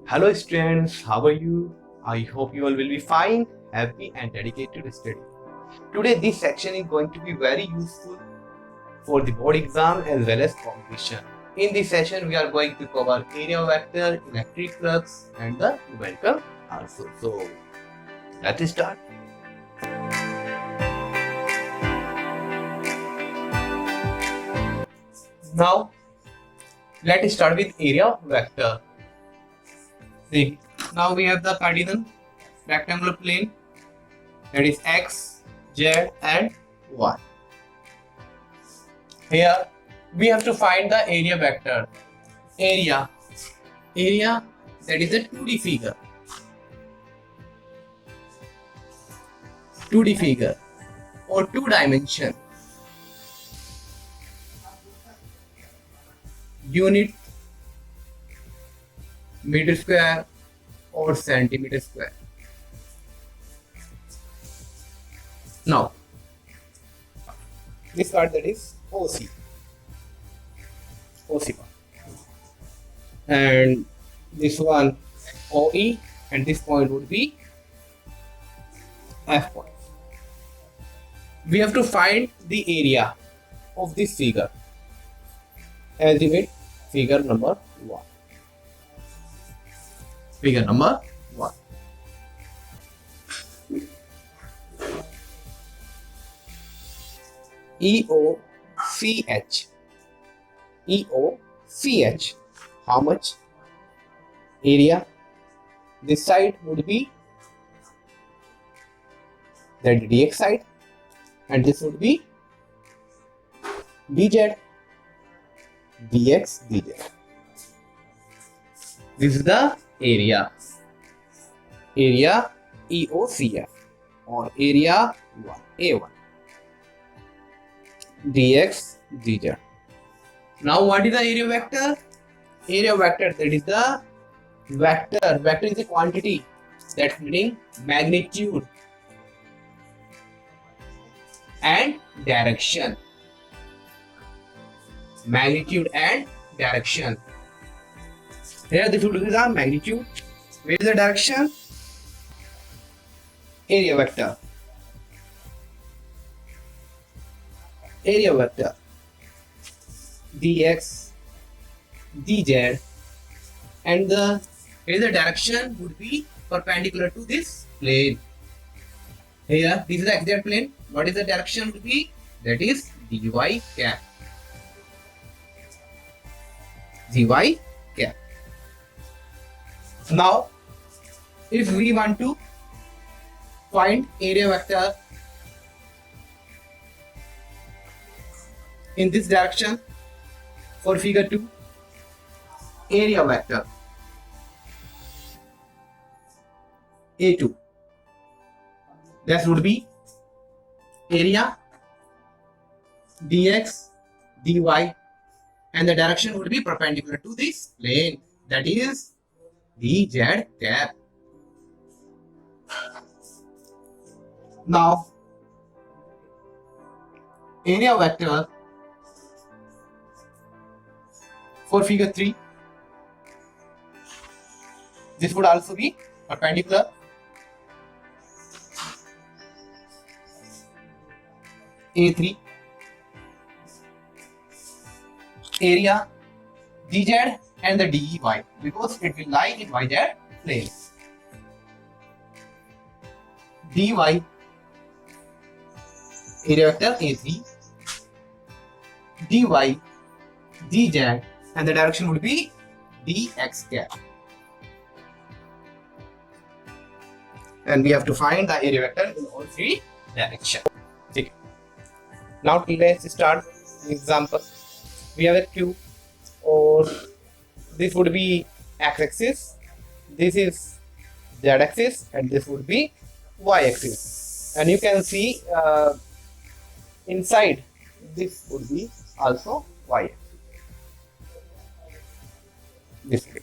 Hello students, how are you? I hope you all will be fine, happy and dedicated to study. Today this section is going to be very useful for the board exam as well as competition. In this session we are going to cover area vector, electric flux and the numerical also. So let's start. Now let's start with area vector. See, now we have the Cartesian rectangular plane, that is x, z and y. Here we have to find the area vector. Area that is a 2D figure. 2D figure or 2 dimension. Unit meter square or centimeter square. Now this part, that is OC part, and this one OE, and this point would be F point. We have to find the area of this figure. Estimate figure number 1. Figure number 1. EOCH. EOCH. How much area? This side would be the dx side, and this would be dz, dx, dz. This is the area. Area EOCF or area 1, A1. Dx, dz. Now what is the area vector? Area vector, that is the vector. Vector is a quantity, that's meaning magnitude and direction. Magnitude and direction. Here this would be the magnitude. Where is the direction? Area vector. Area vector dx, dz, and the direction would be perpendicular to this plane. Here this is the xz plane. What is the direction would be? That is dy cap. Dy cap. Now if we want to find area vector in this direction for figure 2, area vector A2, that would be area dx, dy, and the direction would be perpendicular to this plane, that is dz cap. Now area vector for figure 3, this would also be perpendicular. A3, area dz and the dy, because it will lie in yz plane. Dy, area vector A3, dy, dz, and the direction would be dx cap. And we have to find the area vector in all 3 directions. Okay. Now let's start the example. We have a cube, or this would be x-axis, this is z-axis, and this would be y-axis. And you can see inside this would be also y-axis. This way.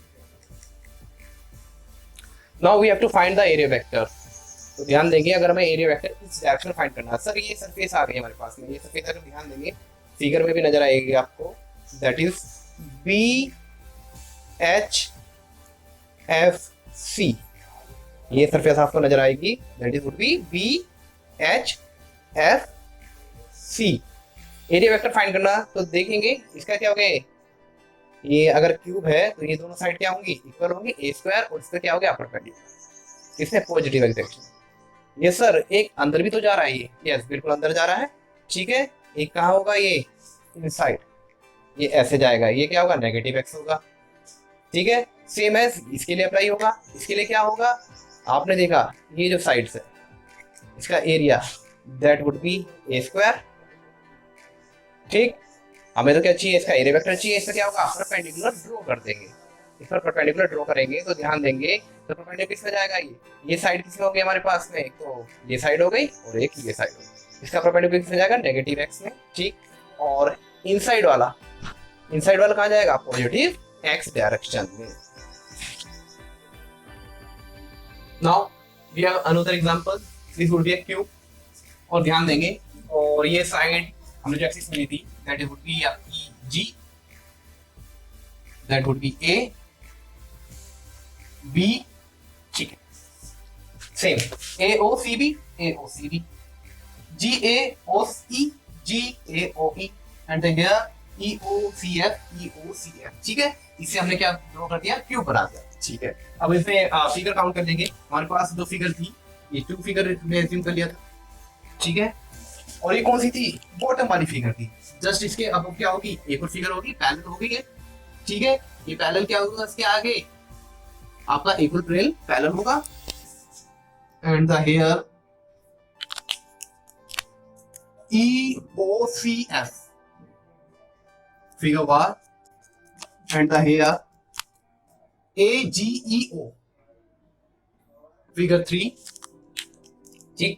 Now we have to find the area vector. तो ध्यान देंगे, अगर हमें area vector इस direction में find करना है, sir ये सरफेस आ गई हमारे पास में, ये सरफेस अगर ध्यान देंगे फिगर में भी नजर आएगी आपको, that is B H F C, ये सरफेस आपको नजर आएगी, that is would be B H F C. Area vector find करना, तो देखेंगे इसका क्या होगा, ये अगर क्यूब है तो ये दोनों साइड क्या होंगी, इक्वल होंगी, ए स्क्वायर, और इसका क्या हो गया परपेंडिकुलर, इसमें पॉजिटिव एक्स डायरेक्शन। ये सर एक अंदर भी तो जा रहा है, ये यस बिल्कुल अंदर जा रहा है, ठीक है। एक कहाँ होगा, ये इनसाइड, ये ऐसे जाएगा, ये क्या होगा, नेगेटिव एक्स होगा, ठीक है। सेम एज इसके लिए अप्लाई होगा, इसके लिए क्या होगा, आपने देखा ये जो साइड्स है इसका area that would be A square, ठीक। हमें तो क्या चाहिए, इसका एरिया वेक्टर चाहिए, इसका क्या होगा, परपेंडिकुलर ड्रॉ कर देंगे, इस पर परपेंडिकुलर ड्रॉ करेंगे तो ध्यान देंगे तो परपेंडिकुलर किसमें जाएगा, ये साइड किसमें होगी हमारे पास में, तो ये साइड हो गई और एक ये साइड हो गई, इसका परपेंडिकुलर किसमें जाएगा, नेगेटिव एक्स में, ठीक। और इनसाइड वाला कहाँ जाएगा, पॉजिटिव एक्स डायरेक्शन में। Now we have another example, this would be a cube, और ध्यान देंगे, और ये साइड हमने जो एक्सिस मिली थी दैट वुड बी आपकी G, that would be A B, ठीक है। Same A O C B G A O E G A O E, and here E O C F, ठीक है। इसे हमने क्या ड्रॉ कर दिया, क्यूब बना दिया, ठीक है। अब इसमें फिगर काउंट कर देंगे, हमारे पास दो फिगर थी, ये टू फिगर हमने एज्यूम कर लिया था, ठीक है। और ये कौन सी थी, बॉटम वाली फिगर थी, जस्ट इसके अब क्या होगी, एक और फिगर होगी, पैरेलल होगी ये, ठीक है। ये पैरेलल क्या होगा, इसके आगे आपका इक्वल प्लेन पैरेलल होगा, and the here E O C F figure 1, and the here AGEO figure 3, ठीक।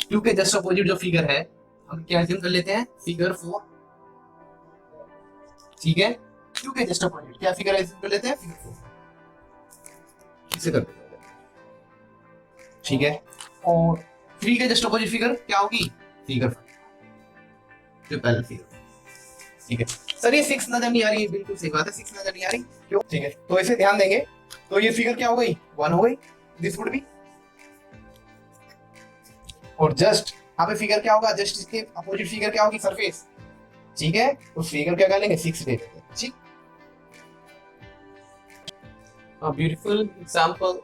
क्यू के जस्ट अपोजिट जो फिगर है हम क्या एज्यूम कर लेते हैं, फिगर 4, ठीक है। क्यू के जस्ट अपोजिट क्या फिगर एज्यूम कर लेते हैं, फिगर 4, इसे कर देते हैं, ठीक है। और 3 के जस्ट अपोजिट फिगर क्या होगी, फिगर 5, जो पहले फिगर, ठीक है। सर ये 6 नजर नहीं आ रही है, बिल्कुल सही बात है, 6 नजर नहीं आ रही, क्यों, ठीक है। तो इसे ध्यान देंगे, तो ये फिगर क्या हो गई, 1 हो गई, दिस वुड बी, और जस्ट यहाँ पे फिगर क्या होगा, जस्ट इसके अपोजिट फिगर क्या होगी, सरफेस, ठीक है। तो फिगर क्या कर लेंगे, 6 ले लेंगे, ठीक। A beautiful example,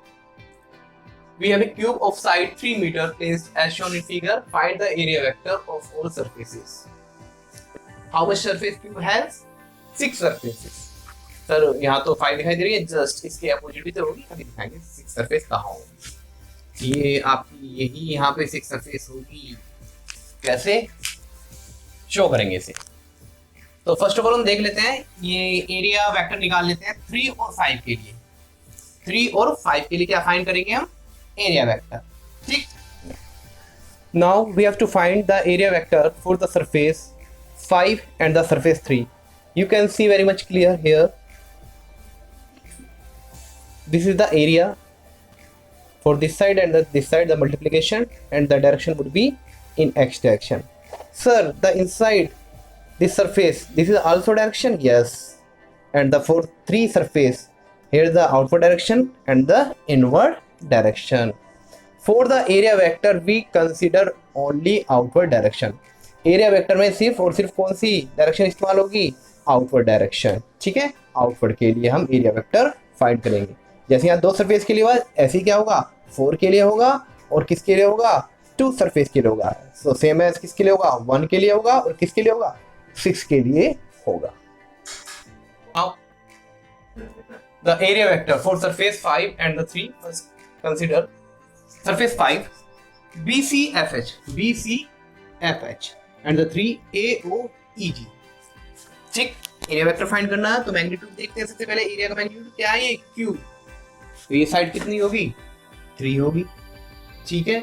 we have a cube of side 3 meter placed as shown in figure, find the area vector of all surfaces. How much surface cube has, 6 surfaces. Sir यहाँ तो 5 दिखाई दे रही है, जस्ट इसके अपोजिट भी तो होगी, अभी दिखाएंगे 6 सरफेस कहाँ होगी, ये आपकी यही यहाँ पे 6 सरफेस होगी, कैसे शो करेंगे इसे। तो फर्स्ट ऑफ ऑल हम देख लेते हैं, ये एरिया वेक्टर निकाल लेते हैं 3 और 5 के लिए, 3 और 5 के लिए क्या फाइंड करेंगे हम, एरिया वेक्टर, ठीक। Now we have to find the area vector for the surface 5 and the surface 3. You can see very much clear here. This is the area for this side and this side, the multiplication, and the direction would be in x direction. Sir, the inside this surface, this is also direction, yes. And the for 3 surface, here the outward direction and the inward direction. For the area vector, we consider only outward direction. Area vector में सिर्फ और सिर्फ कौन सी direction इस्तेमाल होगी, outward direction, ठीक है। Outward के लिए हम एरिया वेक्टर फाइंड करेंगे, जैसे यहाँ 2 सरफेस के लिए हुआ, ऐसे क्या होगा, 4 के लिए होगा, और किसके लिए होगा, 2 सरफेस के लिए होगा। सो सेम एज किसके लिए होगा, 1 के लिए होगा, और किसके लिए होगा, 6 के लिए होगा। The area vector for surface 5 and the 3, consider surface 5 BCFH and the 3 AOEG, ठीक। एरिया वेक्टर फाइंड करना है तो मैग्नीट्यूड देखते हैं, सबसे पहले एरिया का मैग्नीट्यूड क्या है, क्यू, तो ये साइड कितनी होगी, 3 होगी, ठीक है।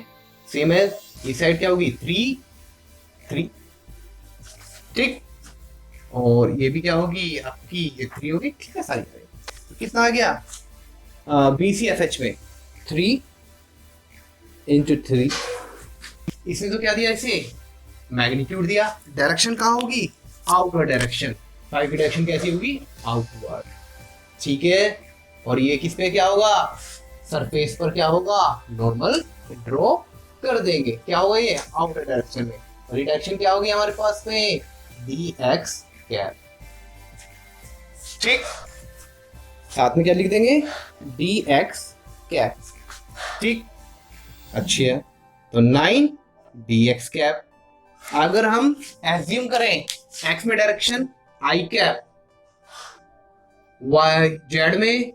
सेम है, ये साइड क्या होगी, 3, ठीक। और ये भी क्या होगी आपकी, ये 3 होगी, ठीक है सारी। तो कितना आ गया, BCFH में 3 into 3, इसने तो क्या दिया, इसे मैग्नीट्यूड दिया, डायरेक्शन कहाँ होगी, आउटवर्ड डायरेक्शन, 5 की डायरेक्शन कैसी होगी, आउटवर्ड, ठीक है। और ये किस पे क्या होगा, सरफेस पर क्या होगा, नॉर्मल ड्रॉ कर देंगे। क्या होगा ये, आउटर डायरेक्शन में। और ये डायरेक्शन क्या होगी हमारे पास में, डी एक्स कैप। ठीक, साथ में क्या लिख देंगे, डी एक्स कैप। ठीक, अच्छी है। तो 9 डी एक्स कैप। अगर हम एज्यूम करें एक्स में direction I cap, Y Z में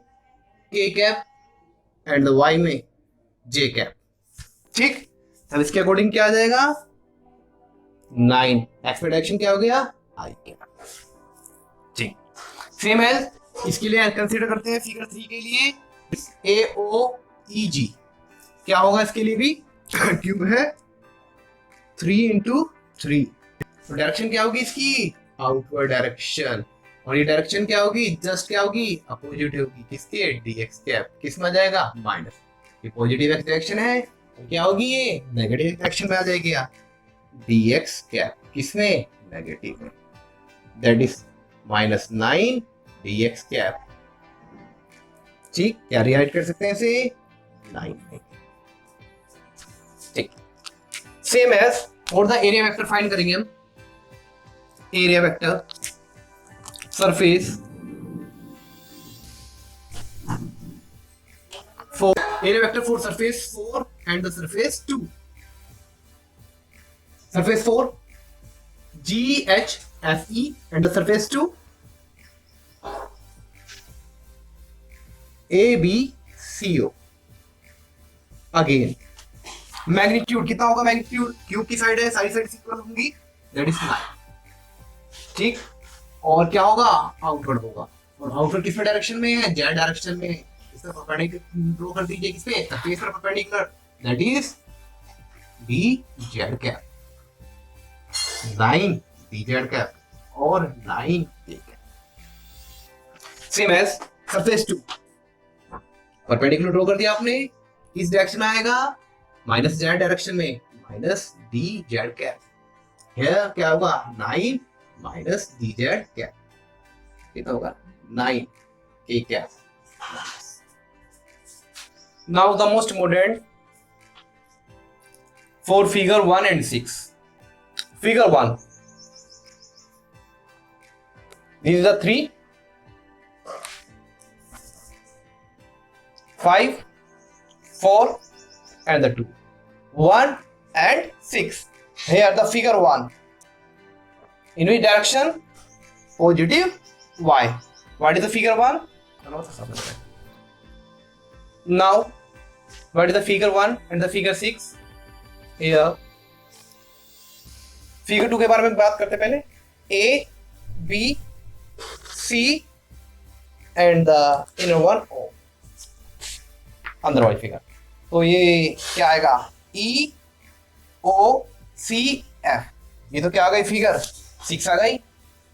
के कैप एंड वाई में जे कैप। ठीक, अब इसके अकॉर्डिंग क्या आ जाएगा, 9 एक्स में डायरेक्शन क्या हो गया, आई कैप। ठीक, सेम एज इसके लिए कंसीडर करते हैं फिगर 3 के लिए, ए ओ ई जी क्या होगा इसके लिए भी, क्यूब है 3 इंटू 3। तो डायरेक्शन क्या होगी इसकी, आउटवर्ड डायरेक्शन। और ये डायरेक्शन क्या होगी, जस्ट क्या होगी, अपोजिट होगी किसके, डीएक्स कैप। किस में आ जाएगा, माइनस। ये पॉजिटिव एक्स डायरेक्शन है, तो क्या होगी ये नेगेटिव डायरेक्शन में आ जाएगी, डीएक्स कैप। किसमें, नेगेटिव में। That is -9 DX cap. ठीक, क्या रिराइट कर सकते हैं इसे, 9। ठीक, सेम एज और द एरिया वेक्टर फाइंड करेंगे हम। Area vector surface for area vector for surface 4 and the surface 2. Surface 4 GHFE and the surface 2 ABCO. Again magnitude कितना होगा, मैग्नीट्यूड क्यूब की साइड है, साइड इक्वल होंगी, दैट इज 9। ठीक, और क्या होगा, आउटवर्ड होगा। और आउटवर्ड किस डायरेक्शन में है, जेड डायरेक्शन में। इसका परपेंडिकुलर ड्रॉ कर दीजिए, किस पे, सरफेस पर perpendicular, that is D Z cap. 9 D Z cap और 9 K cap. Same as surface 2 perpendicular draw कर दिया आपने, इस डायरेक्शन में आएगा, माइनस जेड डायरेक्शन में, माइनस डी जेड कैप। क्या होगा, 9 माइनस डी जेड कैप। कितना होगा, 9 K cap. Now the most modern for figure 1 and 6. Figure 1. These are the 3, 5, 4 and the 2. 1 and 6. Here the figure 1. In which direction? Positive y. What is the figure 1? Now what is the figure 1 and the figure 6? Here figure 2 के बारे में बात करते हैं पहले। A, B, C and the inner one O, अंदर वाली figure. तो ये क्या आएगा, E O C F। ये तो क्या आ गई, फिगर 6 आ गई।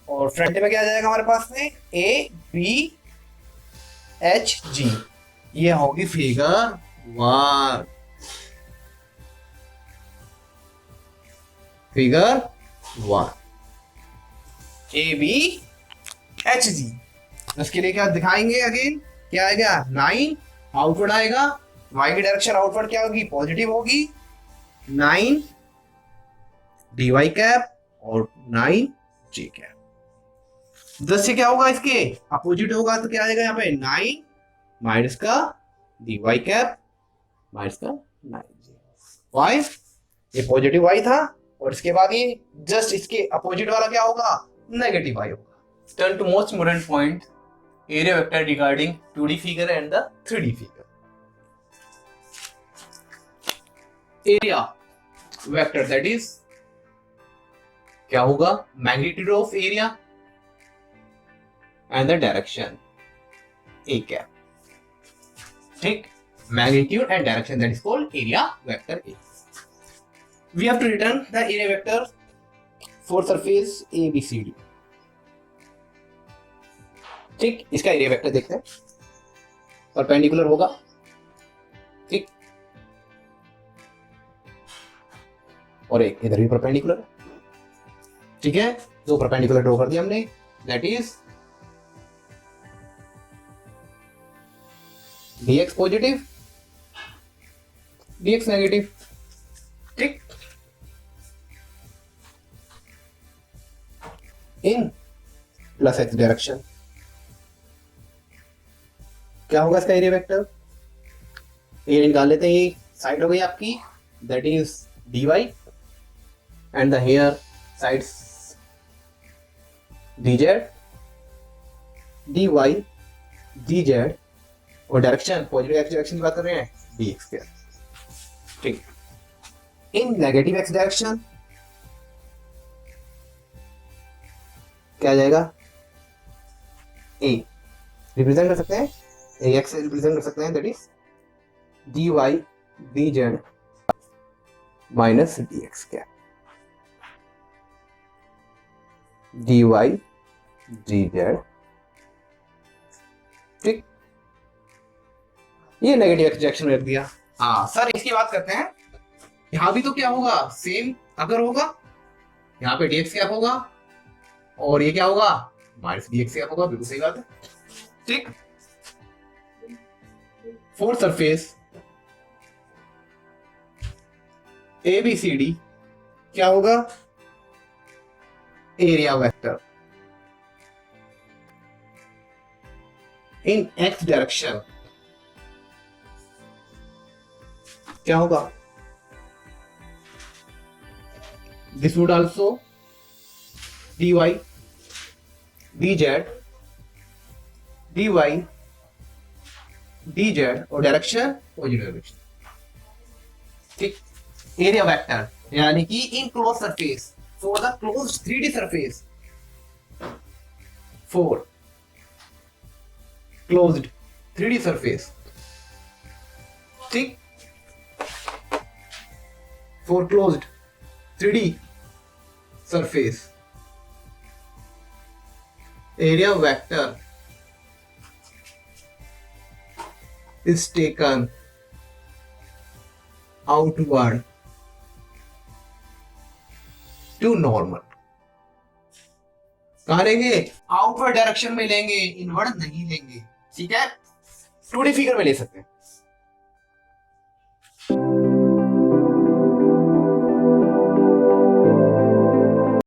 और फ्रंट में क्या आ जाएगा हमारे पास में, A B H G। ये होगी figure 1। Figure 1 A B H G. उसके लिए क्या दिखाएंगे, अगेन क्या आएगा, 9 आउटवर्ड आएगा, y की डायरेक्शन आउटवर्ड क्या होगी, पॉजिटिव होगी, 9 डी वाई कैप और 9 जे कैप। 10 से क्या होगा, इसके अपोजिट होगा, तो क्या आ जाएगा यहाँ पे, 9 माइनस का डी वाई कैप माइनस का 9 जे वाई। ये पॉजिटिव वाई था, और इसके बाद ये जस्ट इसके अपोजिट वाला क्या होगा, नेगेटिव वाई होगा। Turn to most important point, area vector regarding 2D figure and the 3D figure. Area vector that is क्या होगा, magnitude of area and the direction A cap. ठीक, magnitude and direction, that is called area vector A. We have to return the area vector for surface ABCD. ठीक, इसका area vector देखते हैं, perpendicular होगा। ठीक, और एक इधर भी परपेंडिकुलर। ठीक है, दो परपेंडिकुलर ड्रॉ कर दिया हमने, that is dx positive, dx negative, ठीक। इन प्लस एक्स डायरेक्शन क्या होगा इसका एरिया वेक्टर? एरिया निकाल लेते हैं, ये साइड हो गई आपकी, that is dy and the here sides dz, dy, dz और डायरेक्शन पॉजिटिव एक्स डायरेक्शन की बात कर रहे हैं, dx स्क्वायर, ठीक। इन नेगेटिव एक्स डायरेक्शन क्या आ जाएगा? a रिप्रेजेंट कर सकते हैं, ax से रिप्रेजेंट कर सकते हैं, that is dy dz minus dx square, dy dz, ठीक। ये नेगेटिव एक्स डायरेक्शन में रख दिया। हाँ सर, इसकी बात करते हैं, यहां भी तो क्या होगा? सेम अगर होगा, यहाँ पे dx क्या होगा और ये क्या होगा? माइनस dx क्या होगा, बिल्कुल सही बात है, ठीक। फोर सरफेस ABCD क्या होगा? Area vector in X direction क्या होगा? This would also dy dz, dy dz और डायरेक्शन पॉजिटिव डायरेक्शन, ठीक। एरिया वेक्टर यानी कि in close surface for the close 3D surface, for closed 3D surface, ठीक। For closed 3D surface area vector is taken outward to normal। कहां लेंगे? Outward direction में लेंगे, inward नहीं लेंगे, ठीक है। 2D फिगर में ले सकते हैं।